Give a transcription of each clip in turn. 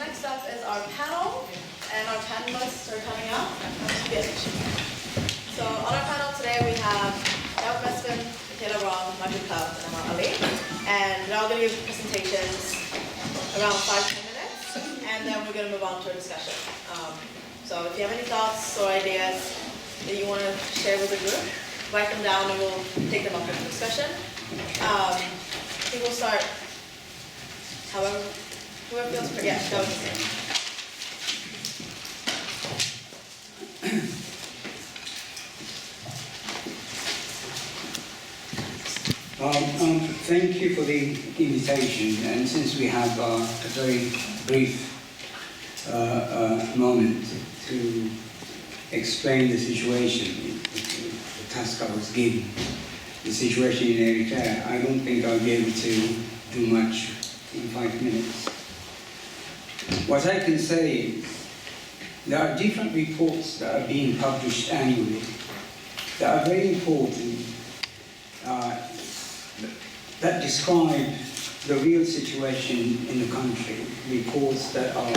next up is our panel, and our panelists are coming up. So on our panel today we have Dawit Isaak, Michaela Rom, Michael Cloud, and Amar Ali. And they're all going to give presentations around 5-10 minutes, and then we're going to move on to a discussion. So if you have any thoughts or ideas that you want to share with the group, write them down and we'll take them up in the discussion. I think we'll start, however, whoever feels free. Yeah, that was Thank you for the invitation, and since we have a very brief moment to explain the situation, the task I was given, the situation in Eritrea, I don't think I'll be able to do much in 5 minutes. What I can say is there are different reports that are being published annually that are very important, that describe the real situation in the country, reports that are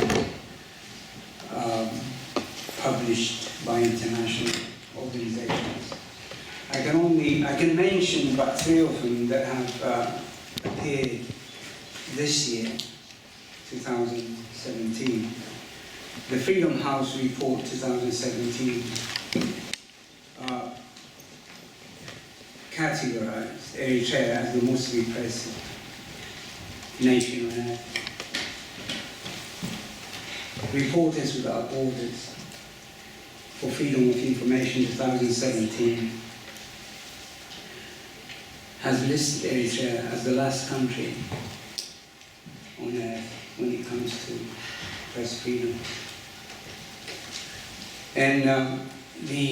published by international organizations. I can mention about 3 of them that have appeared this year, 2017. The Freedom House Report 2017 categorized Eritrea as the most repressive nation on earth. Reporters Without Borders for Freedom of Information 2017 has listed Eritrea as the last country on earth when it comes to press freedom. And the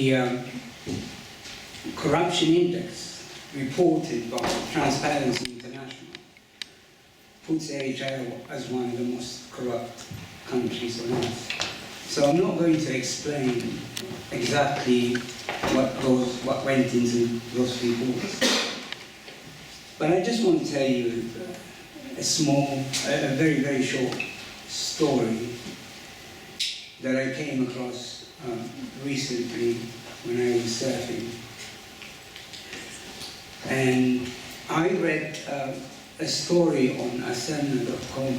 corruption index reported by Transparency International puts Eritrea as one of the most corrupt countries on earth. So I'm not going to explain exactly what went into those reports. But I just want to tell you a very, very short story that I came across recently when I was surfing. And I read a story on Assenna.com,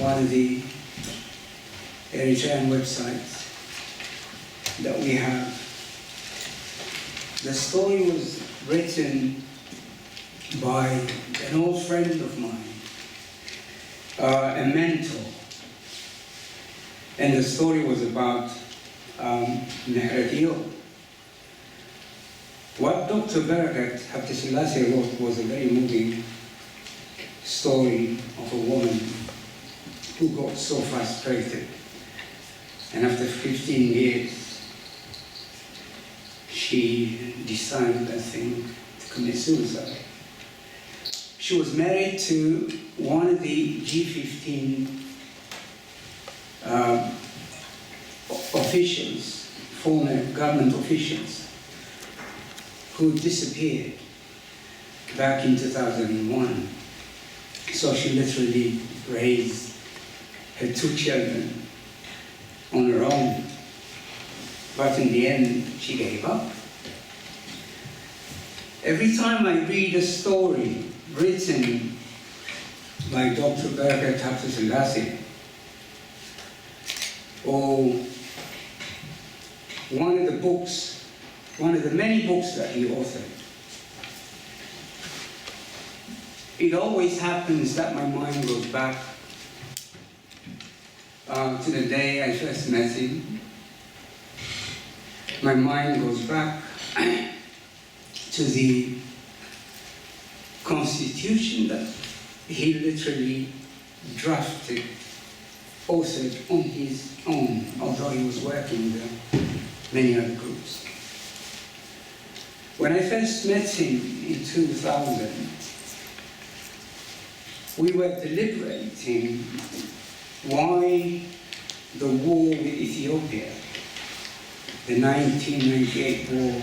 one of the Eritrean websites that we have. The story was written by an old friend of mine, a mentor. And the story was about Eritrea. What Dr. Barakat Haile wrote was a very moving story of a woman who got so frustrated. And after 15 years, she decided, I think, to commit suicide. She was married to one of the G15 officials, former government officials, who disappeared back in 2001. So she literally raised her 2 children on her own. But in the end, she gave up. Every time I read a story written by Dr. Barakat Haile, or one of the many books that he authored, it always happens that my mind goes back to the day I first met him. My mind goes back to the constitution that he literally drafted, authored on his own, although he was working with many other groups. When I first met him in 2000, we were deliberating why the war with Ethiopia, the 1998 war,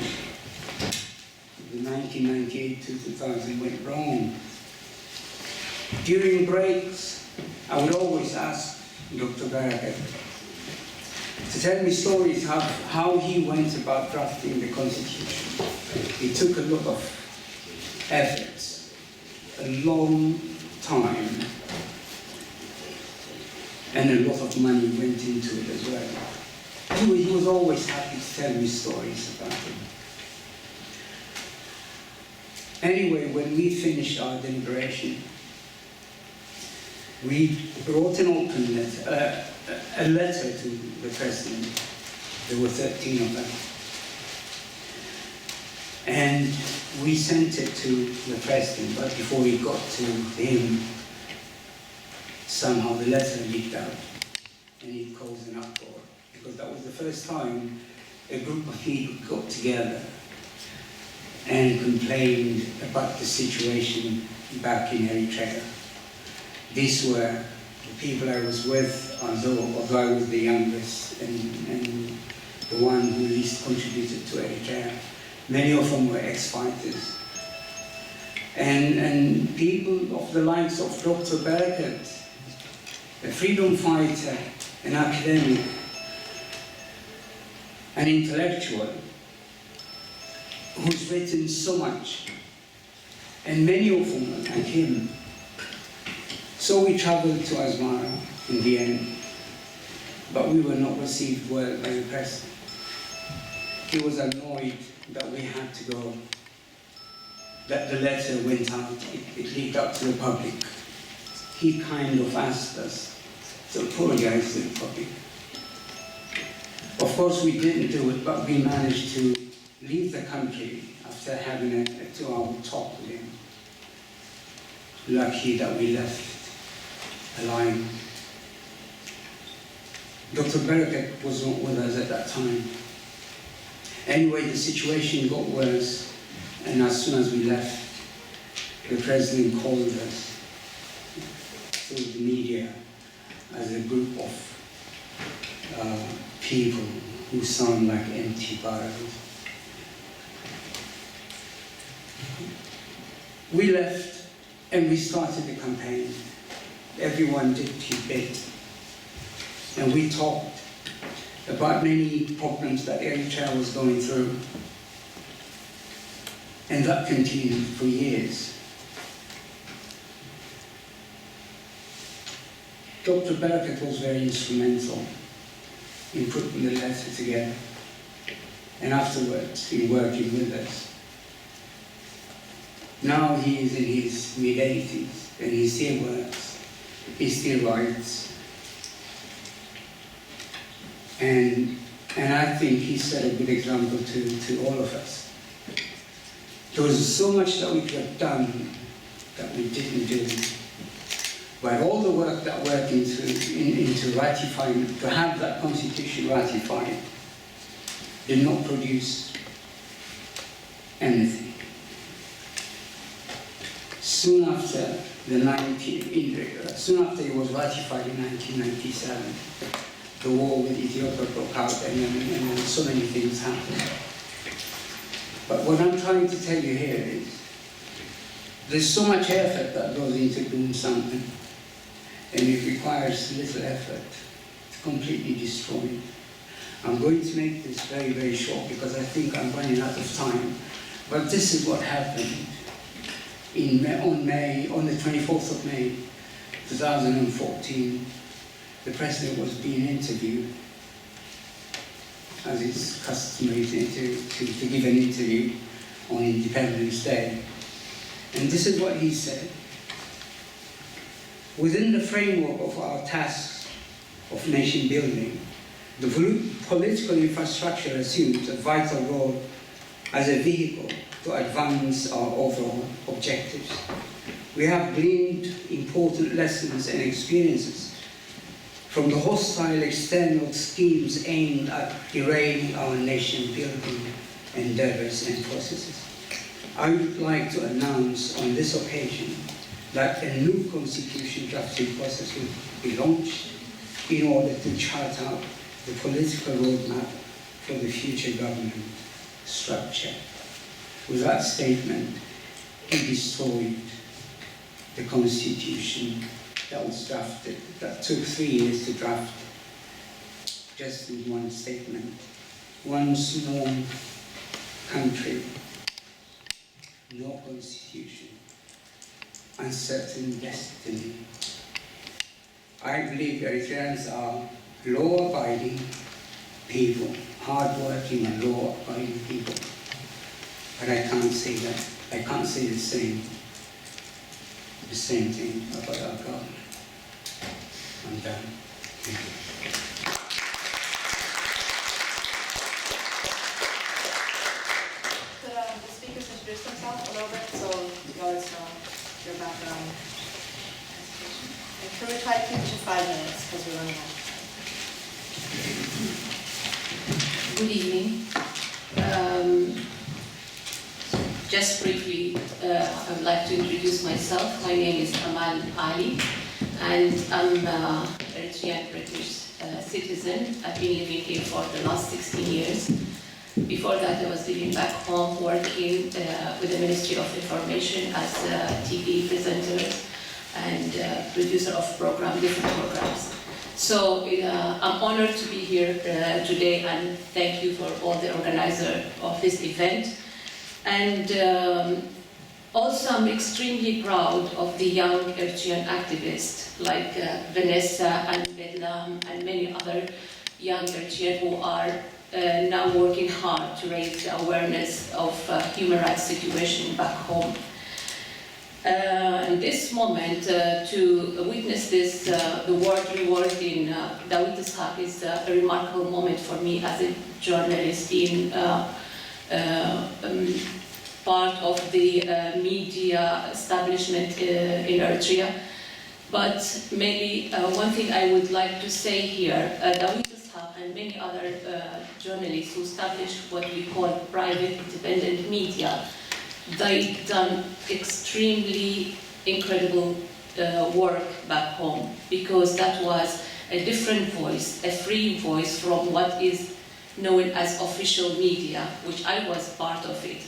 the 1998 to 2000 went wrong. During breaks, I would always ask Dr. Barakat to tell me stories how he went about drafting the Constitution. It took a lot of efforts, a long time, and a lot of money went into it as well. He was always happy to tell me stories about it. Anyway, when we finished our deliberation, we wrote an open letter, a letter to the President. There were 13 of them. And we sent it to the President, but before we got to him, somehow the letter leaked out, and it caused an uproar, because that was the first time a group of people got together and complained about the situation back in Eritrea. These were the people I was with, although I was the youngest and the one who least contributed to Eritrea. Many of them were ex-fighters. And people of the likes of Dr. Barakat, a freedom fighter, an academic, an intellectual, who's written so much, and many of them like him. So we traveled to Asmara in the end, but we were not received well by the President. He was annoyed that we had to go, that the letter went out, it leaked out to the public. He kind of asked us to apologize to the public. Of course we didn't do it, but we managed to leave the country after having a 2-hour talk with him. Lucky that we left alive. Dr. Barakat was not with us at that time. Anyway, the situation got worse, and as soon as we left, the President called us through the media as a group of people who sound like empty barrels. We left and we started the campaign. Everyone did his bit. And we talked about many problems that Eritrea was going through. And that continued for years. Dr. Barakat was very instrumental in putting the letter together, and afterwards in working with us. Now he is in his mid-80s and he still works, he still writes. And I think he set a good example to all of us. There was so much that we could have done that we didn't do. But all the work that went into ratifying, to have that constitution ratified, did not produce anything. Soon after soon after it was ratified in 1997, the war with Ethiopia broke out, and then so many things happened. But what I'm trying to tell you here is, there's so much effort that goes into doing something, and it requires little effort to completely destroy it. I'm going to make this very, very short because I think I'm running out of time. But this is what happened on the 24th of May, 2014. The President was being interviewed, as is customary to give an interview on Independence Day. And this is what he said. Within the framework of our tasks of nation building, the political infrastructure assumes a vital role as a vehicle to advance our overall objectives. We have gleaned important lessons and experiences from the hostile external schemes aimed at derailing our nation-building endeavors and processes. I would like to announce on this occasion that a new constitution drafting process will be launched in order to chart out the political roadmap for the future government structure. With that statement, he destroyed the constitution that was drafted, that took 3 years to draft, just in one statement. One small country, no constitution, uncertain destiny. I believe Eritreans are law-abiding people, hard-working and law-abiding people. But I can't say that. I can't say the same thing about our government. I'm done. Thank you. Could the speakers introduce themselves a little bit so you always know your background? And can we try to keep it to 5 minutes because we're running out of time? Good evening. Just briefly, I would like to introduce myself. My name is Amal Ali, and I'm an Eritrean British citizen. I've been living here for the last 16 years. Before that, I was living back home, working with the Ministry of Information as a TV presenter and producer of different programs. So I'm honored to be here today, and thank you for all the organizer of this event. And also I'm extremely proud of the young Eritrean activists like Vanessa and Bedlam and many other young Eritreans who are now working hard to raise the awareness of human rights situation back home. In this moment, to witness this, the world rewarding Dawit Isaak is a remarkable moment for me as a journalist being part of the media establishment in Eritrea. But maybe one thing I would like to say here, Dawit Isaak and many other journalists who established what we call private independent media, they done extremely incredible work back home, because that was a different voice, a free voice from what is known as official media, which I was part of it.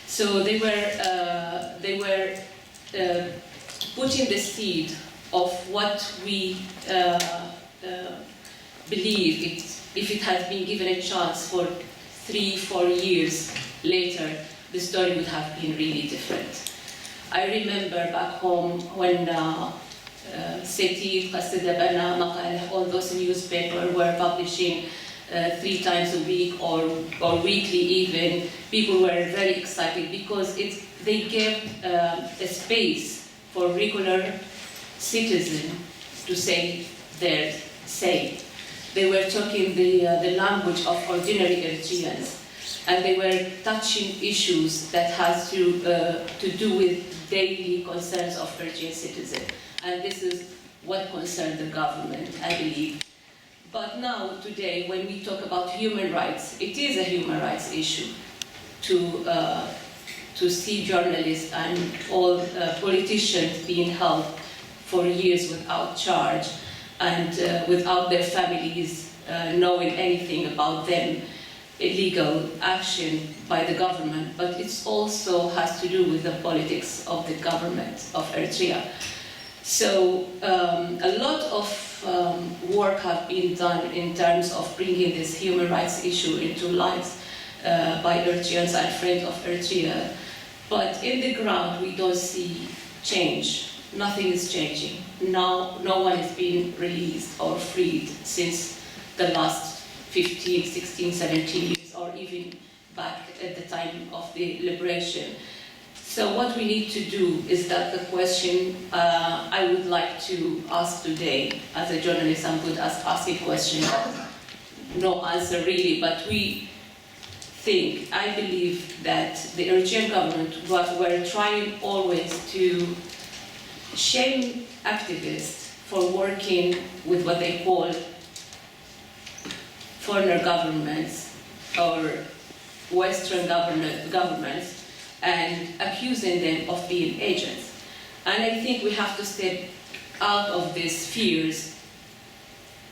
So they were putting the seed of what we believe if it had been given a chance for 3-4 years later, the story would have been really different. I remember back home when Seti, Qasidabana, Maqaleh, all those newspapers were publishing 3 times a week or weekly even. People were very excited because they gave a space for regular citizens to say their say. They were talking the language of ordinary Eritreans, and they were touching issues that has to do with daily concerns of Eritrean citizens. And this is what concerns the government, I believe. But now, today, when we talk about human rights, it is a human rights issue to see journalists and all politicians being held for years without charge and without their families knowing anything about them, illegal action by the government. But it also has to do with the politics of the government of Eritrea. So a lot of work have been done in terms of bringing this human rights issue into lives by Eritreans and friends of Eritrea. But in the ground, we don't see change. Nothing is changing. Now, no one is being released or freed since the last 15, 16, 17 years, or even back at the time of the liberation. So what we need to do is that the question I would like to ask today, as a journalist, I'm good at asking questions, no answer really, but I believe that the Eritrean government were trying always to shame activists for working with what they call foreigner governments or Western governments, and accusing them of being agents. And I think we have to step out of these fears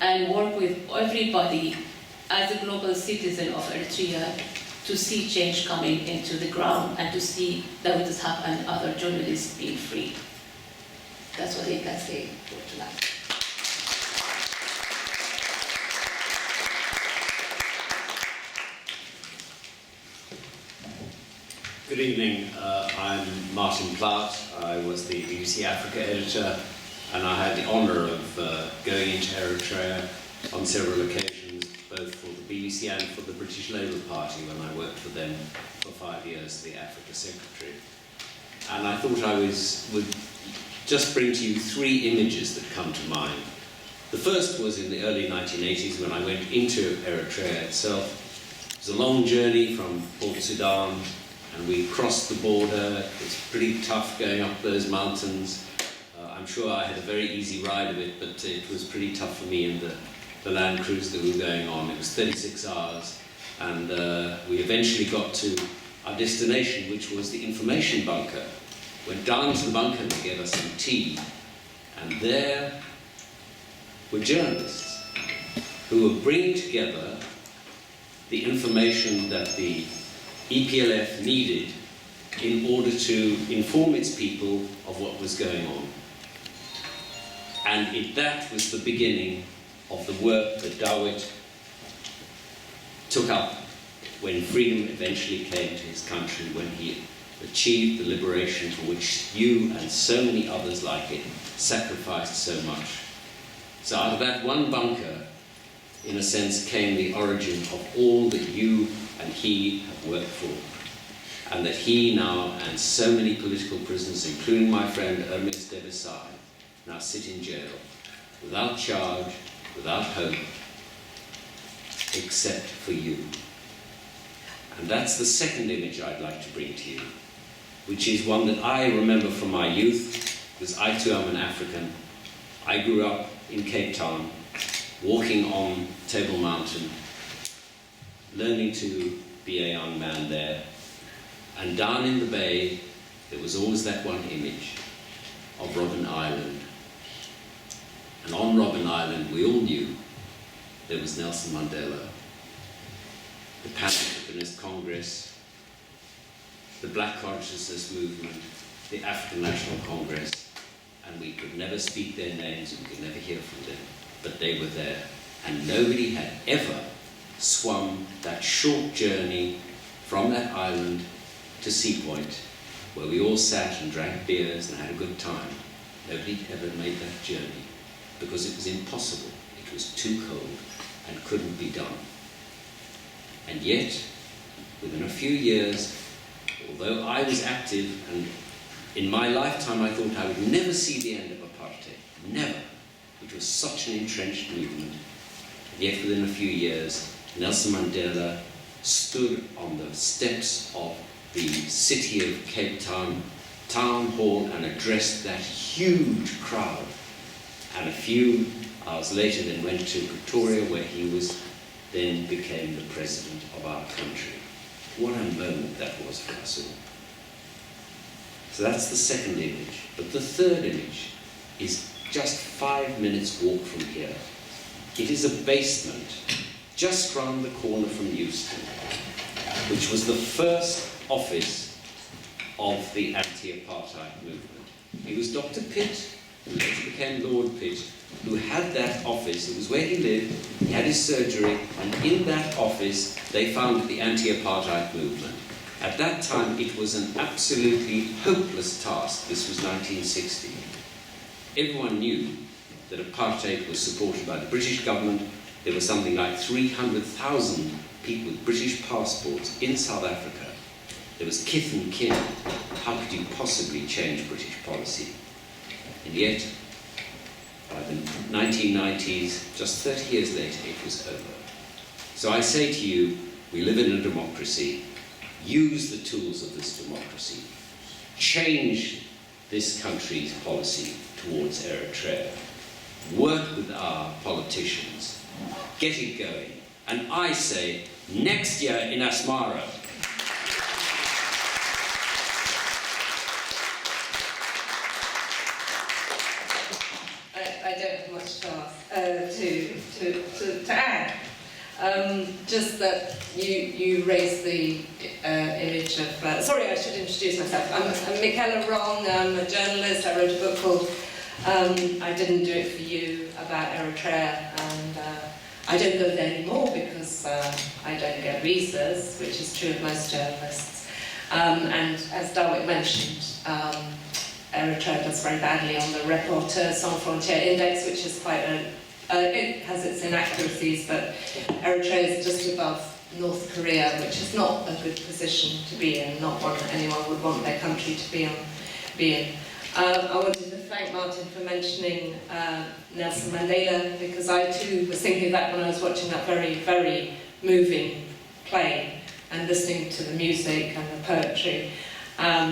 and work with everybody as a global citizen of Eritrea to see change coming into the ground and to see Dawit Isaak and other journalists being free. That's what I can say for tonight. Good evening, I'm Martin Platt. I was the BBC Africa editor, and I had the honour of going into Eritrea on several occasions, both for the BBC and for the British Labour Party when I worked for them for 5 years, the Africa Secretary. And I thought I would just bring to you 3 images that come to mind. The first was in the early 1980s when I went into Eritrea itself. It was a long journey from Port Sudan, and we crossed the border. It was pretty tough going up those mountains. I'm sure I had a very easy ride of it, but it was pretty tough for me in the land cruise that we were going on. It was 36 hours, and we eventually got to our destination, which was the information bunker. Went down to the bunker, they gave us some tea, and there were journalists who were bringing together the information that the EPLF needed in order to inform its people of what was going on. And that was the beginning of the work that Dawit took up when freedom eventually came to his country, when he achieved the liberation for which you and so many others like it sacrificed so much. So out of that one bunker, in a sense, came the origin of all that you and he have worked for, and that he now and so many political prisoners, including my friend Ernest Devisai, now sit in jail, without charge, without hope, except for you. And that's the second image I'd like to bring to you, which is one that I remember from my youth, because I too am an African. I grew up in Cape Town, walking on Table Mountain, learning to be a young man there. And down in the bay, there was always that one image of Robben Island. And on Robben Island, we all knew there was Nelson Mandela, the Pan-Africanist Congress, the Black Consciousness Movement, the African National Congress, and we could never speak their names, we could never hear from them, but they were there. And nobody had ever swum that short journey from that island to Sea Point, where we all sat and drank beers and had a good time. Nobody ever made that journey because it was impossible. It was too cold and couldn't be done. And yet, within a few years, although I was active, and in my lifetime I thought I would never see the end of apartheid, never. It was such an entrenched movement. And yet within a few years, Nelson Mandela stood on the steps of the city of Cape Town town hall and addressed that huge crowd. And a few hours later then went to Pretoria, where he then became the president of our country. What a moment that was for us all. So that's the second image. But the third image is just 5 minutes walk from here. It is a basement just round the corner from Euston, which was the first office of the anti-apartheid movement. It was Dr. Pitt, who later became Lord Pitt, who had that office. It was where he lived, he had his surgery, and in that office they founded the anti-apartheid movement. At that time it was an absolutely hopeless task. This was 1960. Everyone knew that apartheid was supported by the British government. There were something like 300,000 people with British passports in South Africa. There was kith and kin. How could you possibly change British policy? And yet, by the 1990s, just 30 years later, it was over. So I say to you, we live in a democracy. Use the tools of this democracy. Change this country's policy towards Eritrea. Work with our politicians. Get it going. And I say, next year in Asmara. I don't have much to add. Just that you raised the image of... sorry, I should introduce myself. I'm Michaela Wrong. I'm a journalist. I wrote a book called I didn't do it for you about Eritrea, and I don't go there anymore because I don't get visas, which is true of most journalists. And as Dawit mentioned, Eritrea does very badly on the Reporters Sans Frontières Index, which is quite it has its inaccuracies, but Eritrea is just above North Korea, which is not a good position to be in, not one that anyone would want their country to be in. I wanted to thank Martin for mentioning Nelson Mandela, because I too was thinking of that when I was watching that very, very moving play and listening to the music and the poetry. I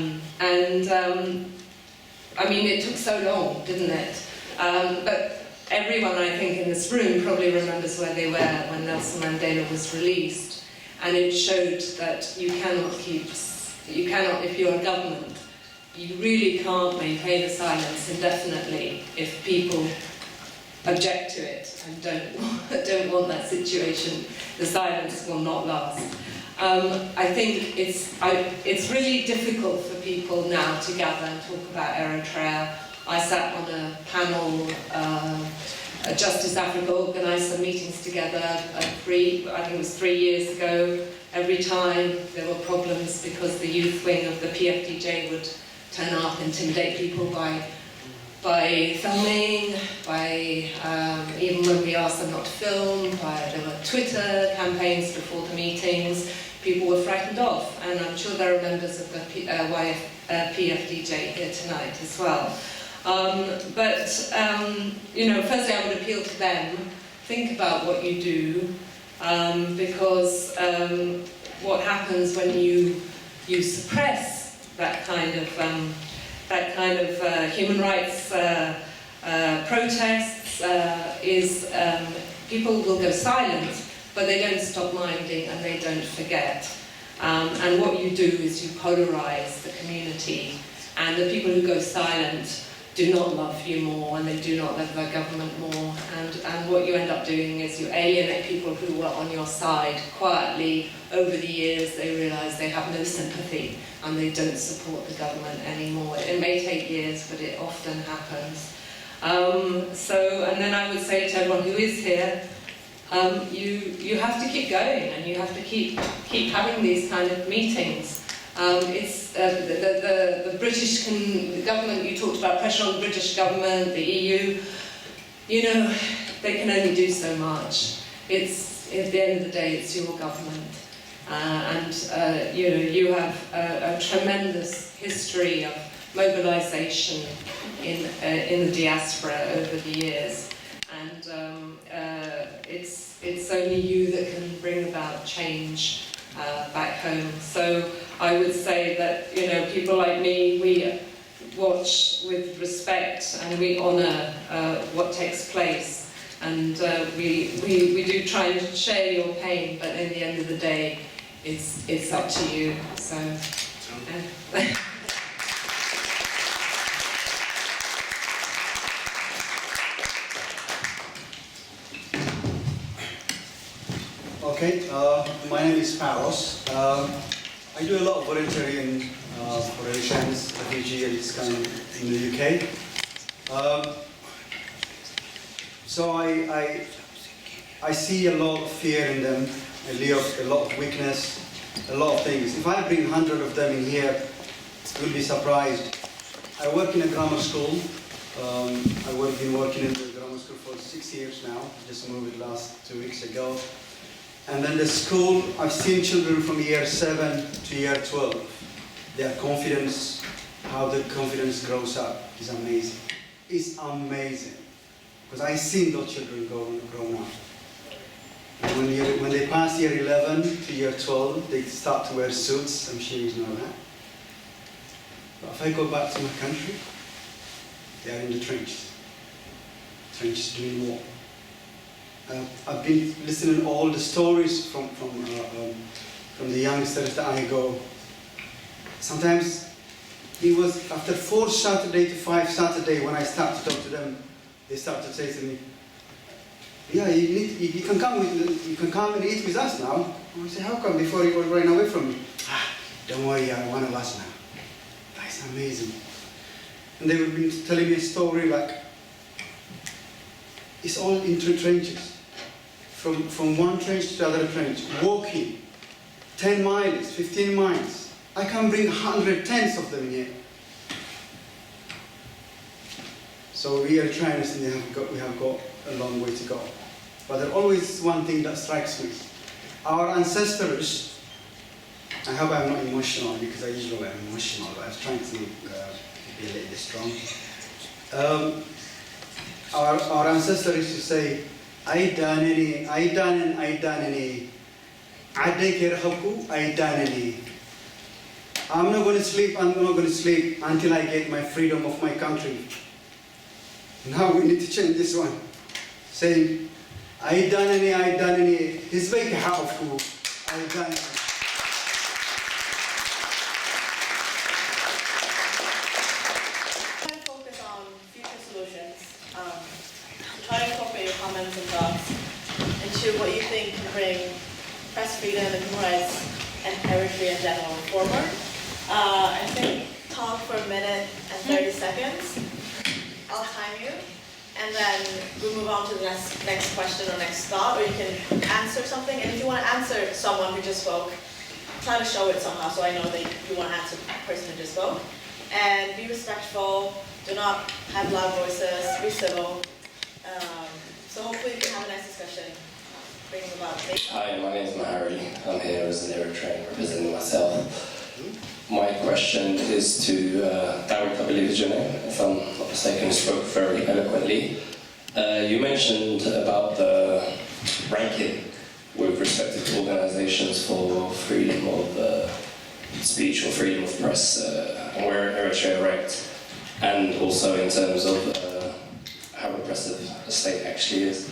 mean, it took so long, didn't it? But everyone, I think, in this room probably remembers where they were when Nelson Mandela was released, and it showed that you cannot, if you're a government, you really can't maintain a silence indefinitely if people object to it and don't want that situation. The silence will not last. I think it's really difficult for people now to gather and talk about Eritrea. I sat on a panel, Justice Africa organised some meetings together, I think it was 3 years ago. Every time there were problems because the youth wing of the PFDJ would turn up, intimidate people by filming, even when we asked them not to film, there were Twitter campaigns before the meetings. People were frightened off, and I'm sure there are members of the PFDJ here tonight as well. You know, firstly I would appeal to them, think about what you do, because what happens when you suppress that kind of human rights protests is people will go silent, but they don't stop minding and they don't forget. And what you do is you polarize the community, and the people who go silent do not love you more, and they do not love their government more, and what you end up doing is you alienate people who were on your side quietly. Over the years they realise they have no sympathy and they don't support the government anymore. It may take years, but it often happens. And then I would say to everyone who is here, you have to keep going, and you have to keep having these kind of meetings. It's the British the government, you talked about pressure on the British government, the EU, you know, they can only do so much. It's, at the end of the day, it's your government. You know, you have a tremendous history of mobilisation in the diaspora over the years. And it's only you that can bring about change back home. So I would say that, you know, people like me, we watch with respect and we honour what takes place, and we do try and share your pain, but in the end of the day, it's up to you. So. Okay, my name is Paros. I do a lot of volunteering for Eritreans, refugees in the UK. So I see a lot of fear in them, a lot of weakness, a lot of things. If I bring 100 of them in here, you'll be surprised. I work in a grammar school. I've been working in the grammar school for 6 years now. Just moved last 2 weeks ago. And then the school, I've seen children from year 7 to year 12. Their confidence, how the confidence grows up is amazing. It's amazing. Because I've seen those children grown up. And when they pass year 11 to year 12, they start to wear suits. I'm sure you know that. But if I go back to my country, they are in the trenches. Trenches doing war. I've been listening to all the stories from the youngsters that I go. Sometimes it was after 4 Saturday to 5 Saturday when I start to talk to them, they start to say to me, "Yeah, you can come and eat with us now." I say, "How come? Before you were running away from me." "Ah, don't worry, you're one of us now." That's amazing. and they would be telling me a story like, it's all into trenches. From one trench to the other trench, walking, 10 miles, 15 miles. I can bring 110s of them in here. So we are trying to see we have got a long way to go. But there's always one thing that strikes me. Our ancestors, I hope I'm not emotional because I usually am emotional, but I was trying to be a little bit strong. Our ancestors used to say, Aidanani, Aidanan, Aidanani, Adekirhaku, Aidanani. I'm not going to sleep, I'm not going to sleep until I get my freedom of my country. Now we need to change this one. Saying, Aidanani, Aidanani, Hizbeki Hafu, Aidanani. Focus on future solutions. Try to incorporate your comments and thoughts into what you think can bring press freedom and human rights and Eritrea in general forward. I think talk for a minute and 30 seconds. I'll time you, and then we'll move on to the next question or next thought, or you can answer something. And if you want to answer someone who just spoke, try to show it somehow so I know that you want to answer the person who just spoke. And be respectful. Do not have loud voices. Be civil. So hopefully we can have a nice discussion. Bring about. Hi, my name is Mahari. I'm here as an Eritrean representing myself. My question is to Dawit, I believe is your name, if I'm not mistaken, who spoke very eloquently. You mentioned about the ranking with respect to organisations for freedom of speech or freedom of press, and where Eritrea ranked, and also in terms of how repressive the state actually is.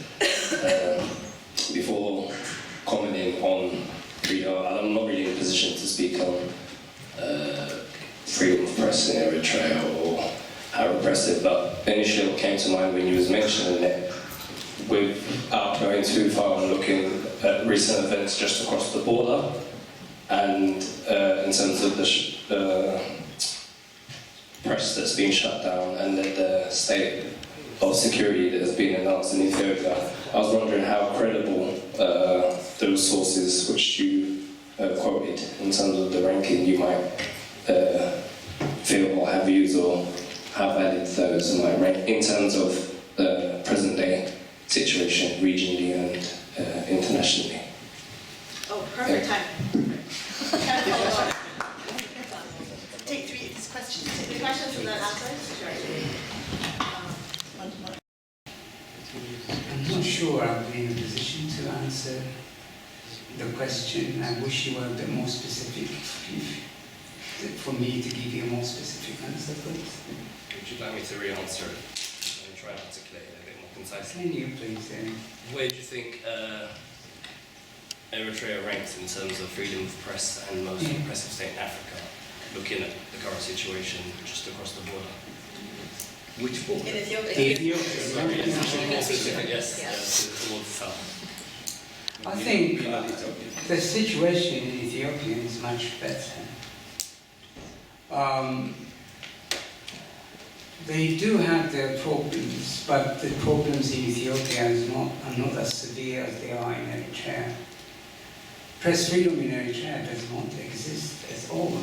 Before commenting on freedom, I'm not really in a position to speak on freedom of press in Eritrea or how repressive, but initially what came to mind when you was mentioning it, without going too far and looking at recent events just across the border, and in terms of the press that's been shut down and the state of security that has been announced in Ethiopia, I was wondering how credible those sources which you quoted in terms of the ranking you might feel or have views or how valid those might rank in terms of the present day situation regionally and internationally. Oh, perfect time. Take three questions. Take three questions and then answers. I'm not sure I'll be in a position to answer the question. I wish you were a bit more specific. For me to give you a more specific answer, please. Would you like me to re-answer it and try and articulate it a bit more concisely? Can you please? Where do you think Eritrea ranks in terms of freedom of press and most repressive state in Africa, looking at the current situation just across the border? Which border? In Ethiopia. More specific, yes. Towards the south. I think the situation in Ethiopia is much better. They do have their problems, but the problems in Ethiopia are not as severe as they are in Eritrea. Press freedom in Eritrea does not exist at all.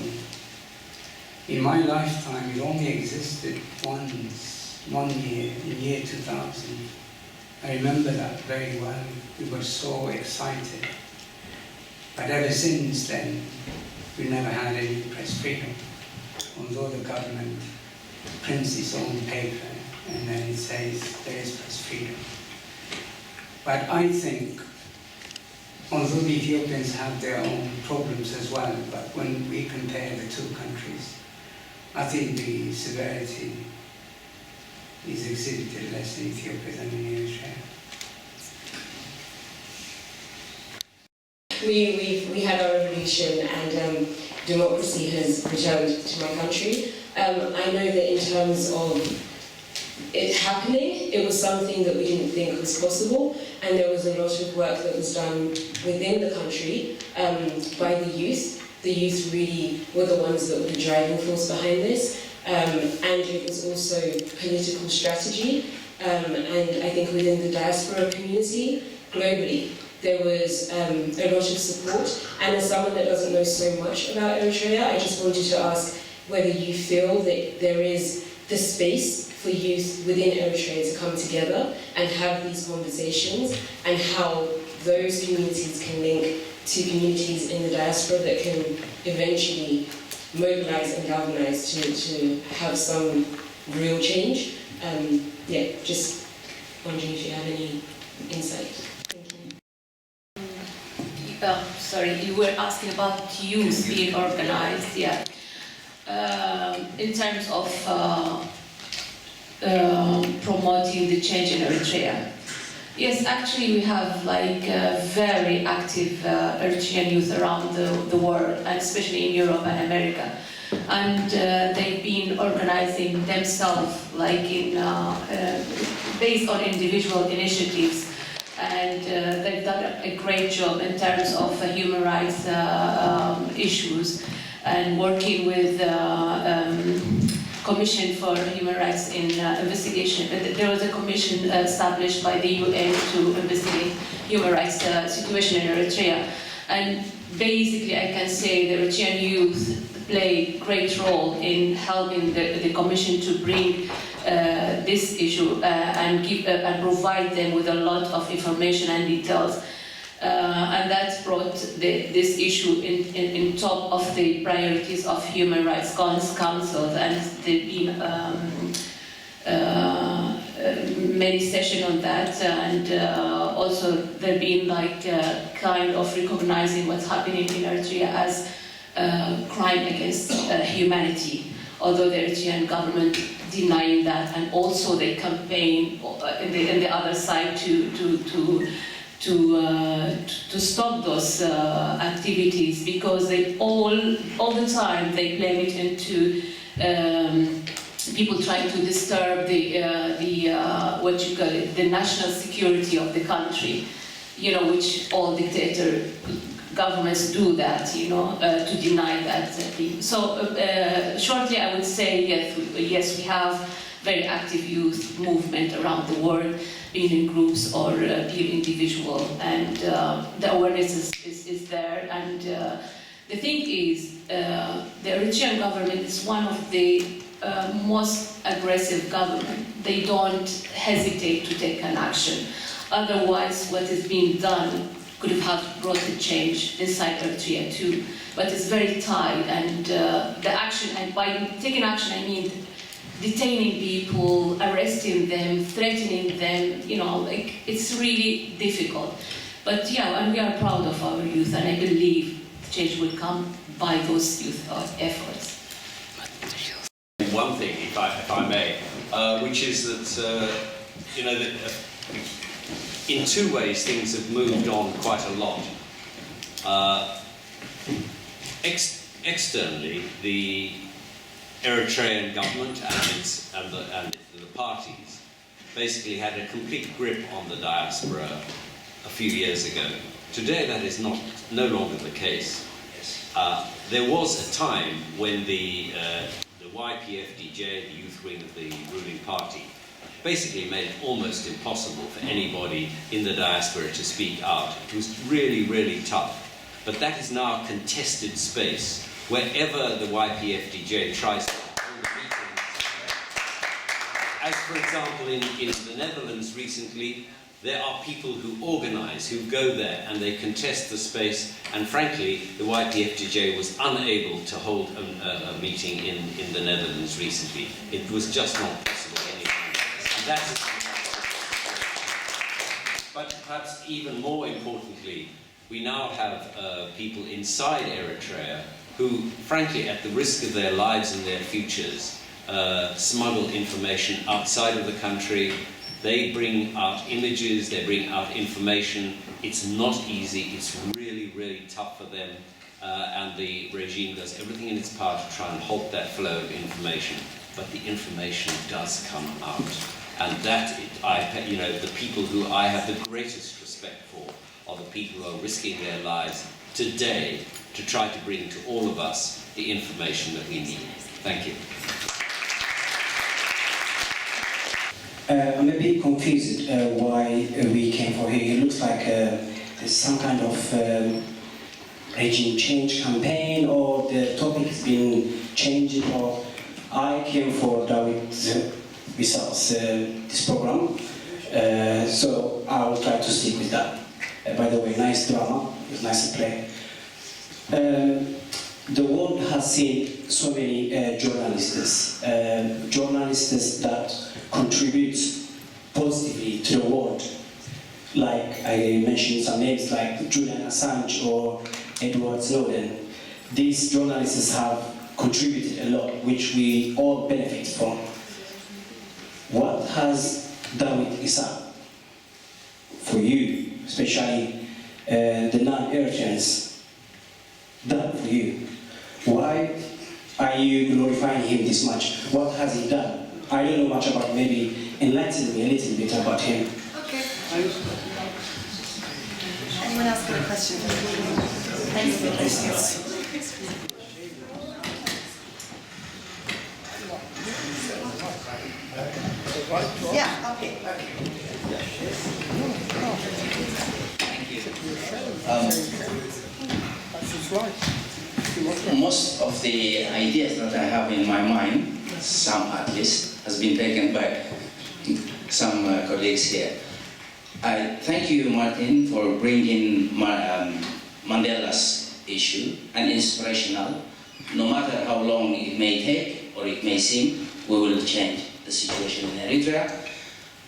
In my lifetime, it only existed one year, in year 2000. I remember that very well. We were so excited. But ever since then, we never had any press freedom. Although the government prints its own paper and then it says there is press freedom. But I think, although the Ethiopians have their own problems as well, but when we compare the two countries, I think the severity is exhibited less in Ethiopia than in Eritrea. We had our revolution and democracy has returned to my country. I know that in terms of it happening, it was something that we didn't think was possible, and there was a lot of work that was done within the country by the youth the youth really were the ones that were the driving force behind this. And it was also political strategy. And I think within the diaspora community, globally, there was a lot of support. And as someone that doesn't know so much about Eritrea, I just wanted to ask whether you feel that there is the space for youth within Eritrea to come together and have these conversations, and how those communities can link to communities in the diaspora that can eventually mobilize and galvanize to have some real change. Yeah, just wondering if you have any insight. Thank you. Sorry, you were asking about youth being organized, yeah. In terms of promoting the change in Eritrea. Yes, actually we have like very active Eritrean youth around the world, and especially in Europe and America. And they've been organizing themselves like in based on individual initiatives, and they've done a great job in terms of human rights issues, and working with Commission for Human Rights in Investigation. There was a commission established by the UN to investigate human rights situation in Eritrea, and basically I can say the Eritrean youth play a great role in helping the Commission to bring this issue and provide them with a lot of information and details. And that's brought this issue in top of the priorities of Human Rights Council, and there've been many sessions on that, and also there've been like kind of recognizing what's happening in Eritrea as crime against humanity, although the Eritrean government denying that, and also they campaign in the other side to stop those activities, because they all the time they blame it into people trying to disturb the what you call it, the national security of the country, you know, which all dictator governments do that, you know, to deny that thing. So shortly I would say yes, we have very active youth movement around the world, being in groups or being individual, and the awareness is there. And the thing is, the Eritrean government is one of the most aggressive government. They don't hesitate to take an action. Otherwise, what is being done could have brought a change inside Eritrea too. But it's very tight, and the action, and by taking action I mean detaining people, arresting them, threatening them, you know, like, it's really difficult. But yeah, and we are proud of our youth, and I believe change will come by those youth efforts. One thing, if I may, which is that, you know, that, in two ways things have moved on quite a lot. Externally, the Eritrean government and the parties basically had a complete grip on the diaspora a few years ago. Today that is no longer the case. There was a time when the YPFDJ, the youth wing of the ruling party, basically made it almost impossible for anybody in the diaspora to speak out. It was really, really tough. But that is now a contested space. Wherever the YPFDJ tries to hold a meeting, as for example in the Netherlands recently, there are people who organize, who go there, and they contest the space, and frankly, the YPFDJ was unable to hold a meeting in the Netherlands recently. It was just not possible anymore. And that is, but perhaps even more importantly, we now have people inside Eritrea who, frankly, at the risk of their lives and their futures, smuggle information outside of the country. They bring out images, they bring out information. It's not easy, it's really, really tough for them, and the regime does everything in its power to try and halt that flow of information. But the information does come out, and that, you know, the people who I have the greatest respect for are the people who are risking their lives today to try to bring to all of us the information that we need. Thank you. I'm a bit confused why we came for here. It looks like there's some kind of regime change campaign, or the topic has been changed, or I came for Dawit Isaak's this program, so I will try to stick with that. By the way, nice drama, it was nice to play. The world has seen so many journalists that contribute positively to the world. Like I mentioned some names like Julian Assange or Edward Snowden. These journalists have contributed a lot, which we all benefit from. What has Dawit Isaak, for you, especially the non-Eritreans, done for you? Why are you glorifying him this much? What has he done? I don't know much about him. Maybe enlighten me a little bit about him. Okay. Anyone else got a question? Thanks for the questions. Yeah, okay. Most of the ideas that I have in my mind, some at least, has been taken by some colleagues here. I thank you, Martin, for bringing Mandela's issue, and inspirational. No matter how long it may take or it may seem, we will change the situation in Eritrea.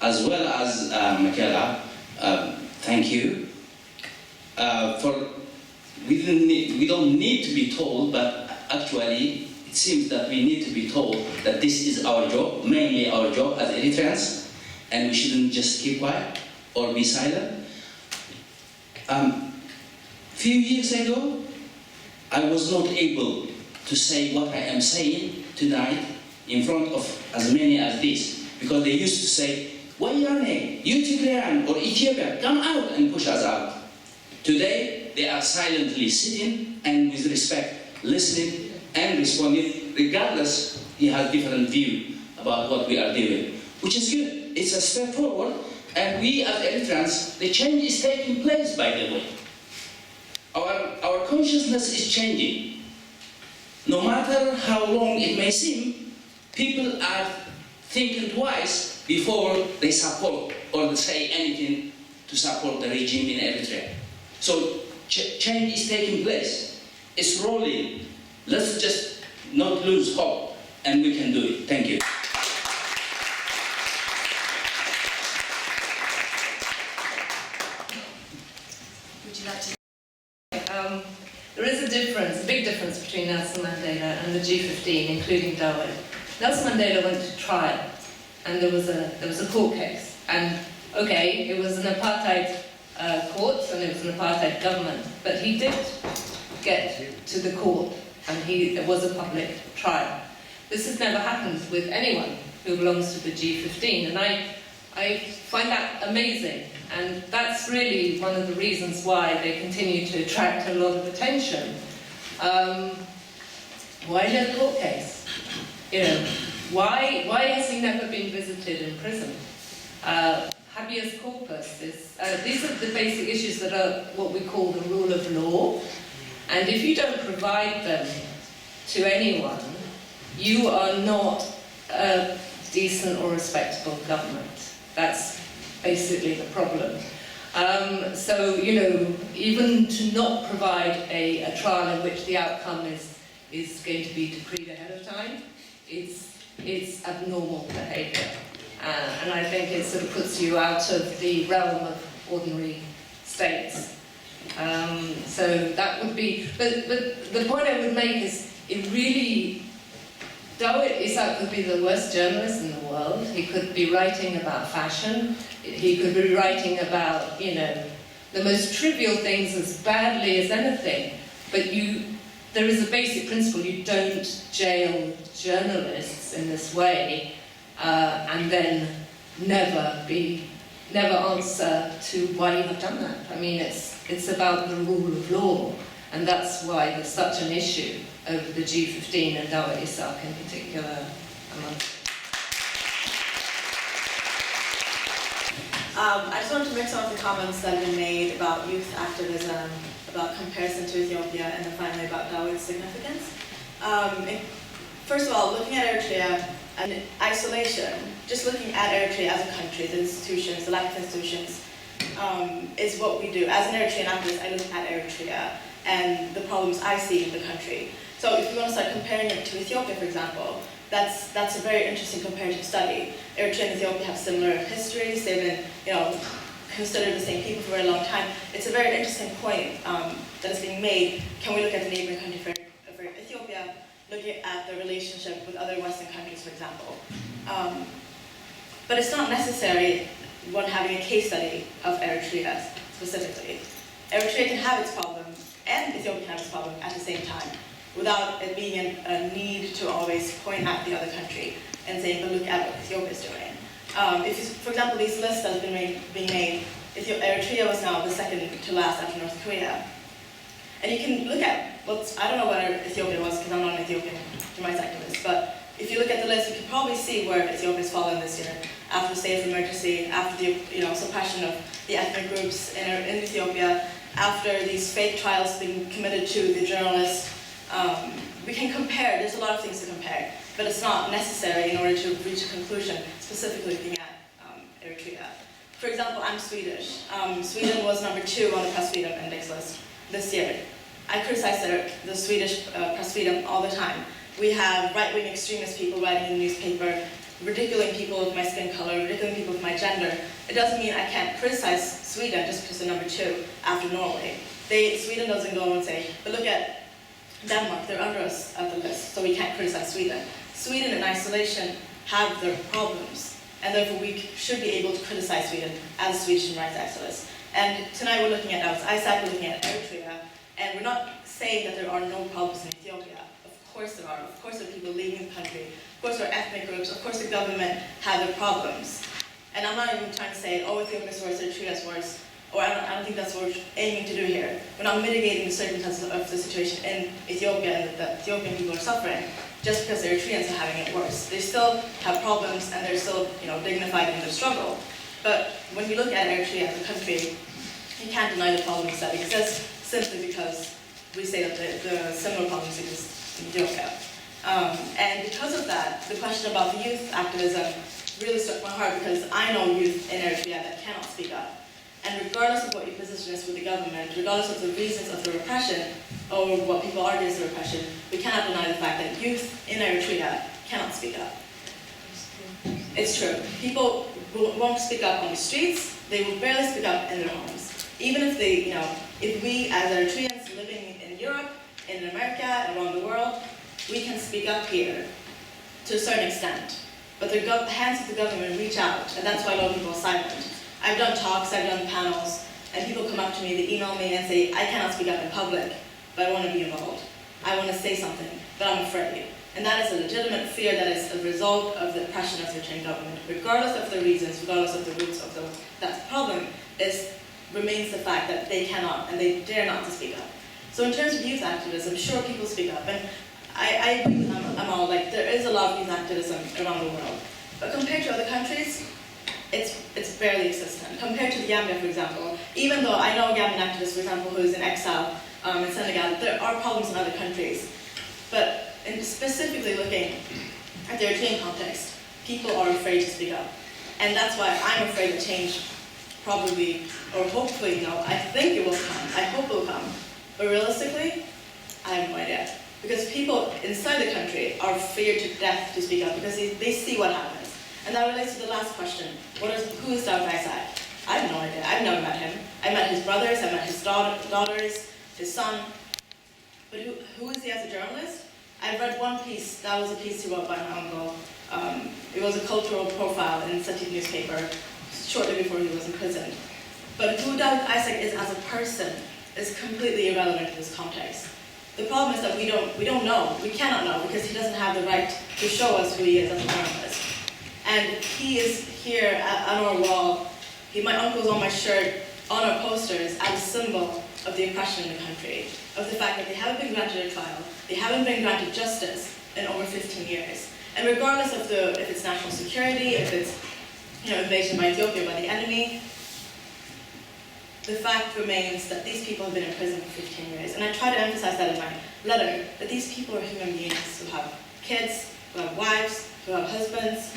As well as Michaela, thank you. We don't need to be told, but actually it seems that we need to be told that this is our job, mainly our job as Eritreans, and we shouldn't just keep quiet or be silent. Few years ago, I was not able to say what I am saying tonight in front of as many as this, because they used to say, Wayane, you Tigrayan or Ethiopia, come out and push us out. Today, they are silently sitting and with respect, listening and responding, regardless he has different view about what we are doing, which is good. It's a step forward, and we as Eritreans, the change is taking place, by the way. Our consciousness is changing. No matter how long it may seem, people are thinking twice before they support or say anything to support the regime in Eritrea. So change is taking place. It's rolling. Let's just not lose hope, and we can do it. Thank you. Would you like to? There is a difference, a big difference between Nelson Mandela and the G15, including Dawit. Nelson Mandela went to trial, and there was a court case. And okay, it was an apartheid court, and it was an apartheid government, but he did get to the court, and it was a public trial. This has never happened with anyone who belongs to the G15, and I find that amazing. And that's really one of the reasons why they continue to attract a lot of attention. Why no court case? You know, why has he never been visited in prison? Habeas corpus is, these are the basic issues that are what we call the rule of law. And if you don't provide them to anyone, you are not a decent or respectable government. That's basically the problem. So, you know, even to not provide a trial in which the outcome is going to be decreed ahead of time, it's abnormal behaviour. And I think it sort of puts you out of the realm of ordinary states. So that would be, but the point I would make is, it really, Dawit Isaak could be the worst journalist in the world. He could be writing about fashion. He could be writing about, you know, the most trivial things as badly as anything. But there is a basic principle: you don't jail journalists in this way, and then never answer to why you have done that. I mean, it's about the rule of law. And that's why there's such an issue over the G15 and Dawit Isaak in particular amongst. I just wanted to make some of the comments that have been made about youth activism, about comparison to Ethiopia, and then finally about Dawit's significance. First of all, looking at Eritrea and isolation, just looking at Eritrea as a country, the institutions, the lack of institutions, is what we do. As an Eritrean activist, I look at Eritrea and the problems I see in the country. So if you want to start comparing it to Ethiopia, for example, that's a very interesting comparative study. Eritrea and Ethiopia have similar histories. They've been, considered the same people for a very long time. It's a very interesting point that is being made. Can we look at the neighboring country for Ethiopia, looking at the relationship with other Western countries, for example? But it's not necessary one having a case study of Eritrea specifically. Eritrea can have its problem, and Ethiopia can have its problem at the same time, without it being a need to always point at the other country and saying, but look at what Ethiopia is doing. For example, these lists that have been being made, Eritrea was now the second to last after North Korea. And you can look at, I don't know what Ethiopia was because I'm not an Ethiopian human rights activist, but if you look at the list, you can probably see where Ethiopia's fallen this year. After the state of emergency, after the suppression of the ethnic groups in Ethiopia, after these fake trials being committed to the journalists. We can compare, there's a lot of things to compare, but it's not necessary in order to reach a conclusion, specifically looking at Eritrea. For example, I'm Swedish. Sweden was number 2 on the press freedom index list this year. I criticize the Swedish press freedom all the time. We have right-wing extremist people writing in the newspaper, ridiculing people of my skin color, ridiculing people of my gender. It doesn't mean I can't criticize Sweden just because they're number 2 after Norway. Sweden doesn't go and say, but look at Denmark, they're under us at the list, so we can't criticize Sweden. Sweden in isolation have their problems, and therefore we should be able to criticize Sweden as Swedish human rights activists. And tonight we're looking at Dawit Isaak, we're looking at Eritrea, and we're not saying that there are no problems in Ethiopia. Of course there are. Of course there are people leaving the country. Of course there are ethnic groups. Of course the government have their problems. And I'm not even trying to say, oh, Ethiopia's worse, Eritrea's worse. Or I don't think that's what we're aiming to do here. We're not mitigating the circumstances of the situation in Ethiopia and that the Ethiopian people are suffering just because the Eritreans are having it worse. They still have problems and they're still dignified in their struggle. But when you look at Eritrea as a country, you can't deny the problems that exist simply because we say that the similar problems exist in Ethiopia. And because of that, the question about the youth activism really struck my heart because I know youth in Eritrea that cannot speak up. And regardless of what your position is with the government, regardless of the reasons of the repression, or what people argue is the repression, we cannot deny the fact that youth in Eritrea cannot speak up. It's true. People won't speak up on the streets, they will barely speak up in their homes. Even if if we as Eritreans living in Europe, in America, and around the world, we can speak up here to a certain extent. But the hands of the government reach out, and that's why a lot of people are silent. I've done talks, I've done panels, and people come up to me, they email me and say, I cannot speak up in public, but I want to be involved. I want to say something, but I'm afraid. And that is a legitimate fear that is a result of the oppression of the Eritrean government. Regardless of the reasons, regardless of the roots of that problem, remains the fact that they cannot and they dare not to speak up. So in terms of youth activism, sure, people speak up, and I agree with Amal, there is a lot of youth activism around the world. But compared to other countries, it's barely existent. Compared to the Gambia, for example, even though I know a Gambian activist, for example, who is in exile in Senegal, there are problems in other countries. But specifically looking at the Eritrean context, people are afraid to speak up. And that's why I'm afraid that change probably, or hopefully, I think it will come. I hope it will come. But realistically, I have no idea. Because people inside the country are feared to death to speak up because they see what happens. And that relates to the last question. Who is Dawit Isaak? I have no idea. I've never met him. I met his brothers, I met his daughters, his son. But who is he as a journalist? I read one piece. That was a piece he wrote by my uncle. It was a cultural profile in Satit newspaper shortly before he was imprisoned. But who Dawit Isaak is as a person is completely irrelevant in this context. The problem is that we don't know. We cannot know because he doesn't have the right to show us who he is as a journalist. And he is here on our wall. My uncle's on my shirt, on our posters, as a symbol of the oppression in the country, of the fact that they haven't been granted a trial, they haven't been granted justice in over 15 years. And regardless of if it's national security, if it's invasion by Ethiopia by the enemy, the fact remains that these people have been in prison for 15 years. And I try to emphasize that in my letter, that these people are human beings who have kids, who have wives, who have husbands.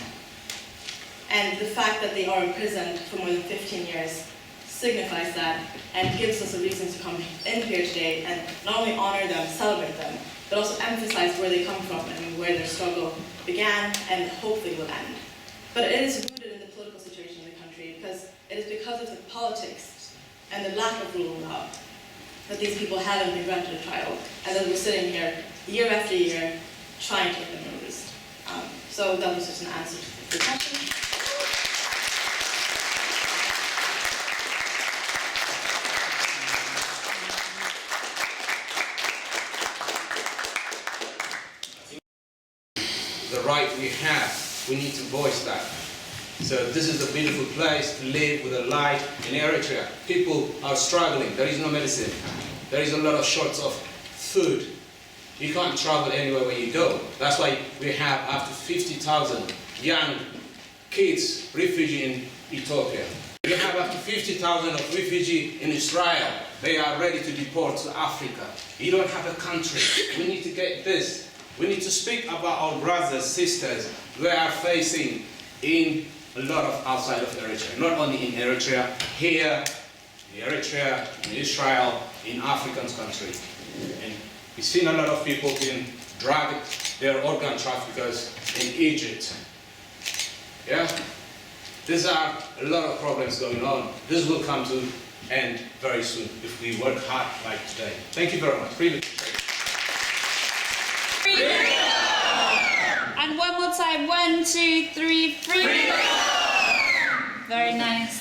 And the fact that they are imprisoned for more than 15 years signifies that and gives us a reason to come in here today and not only honor them, celebrate them, but also emphasize where they come from and where their struggle began and hopefully will end. But it is rooted in the political situation in the country because it is because of the politics and the lack of rule of law that these people haven't been granted a trial and that we're sitting here year after year trying to get them released. So that was just an answer to the question. The right we have, we need to voice that. So this is a beautiful place to live with a light in Eritrea. People are struggling, there is no medicine. There is a lot of shorts of food. You can't travel anywhere where you go. That's why we have up to 50,000 young kids, refugee in Ethiopia. We have up to 50,000 of refugee in Israel. They are ready to deport to Africa. You don't have a country. We need to get this. We need to speak about our brothers, sisters, we are facing in a lot of outside of Eritrea. Not only in Eritrea, here, in Eritrea, in Israel, in African countries. And we've seen a lot of people being dragged, they're organ traffickers in Egypt. Yeah? These are a lot of problems going on. This will come to end very soon if we work hard like today. Thank you very much. Freedom. And one more time, 1, 2, 3, freedom! Very nice.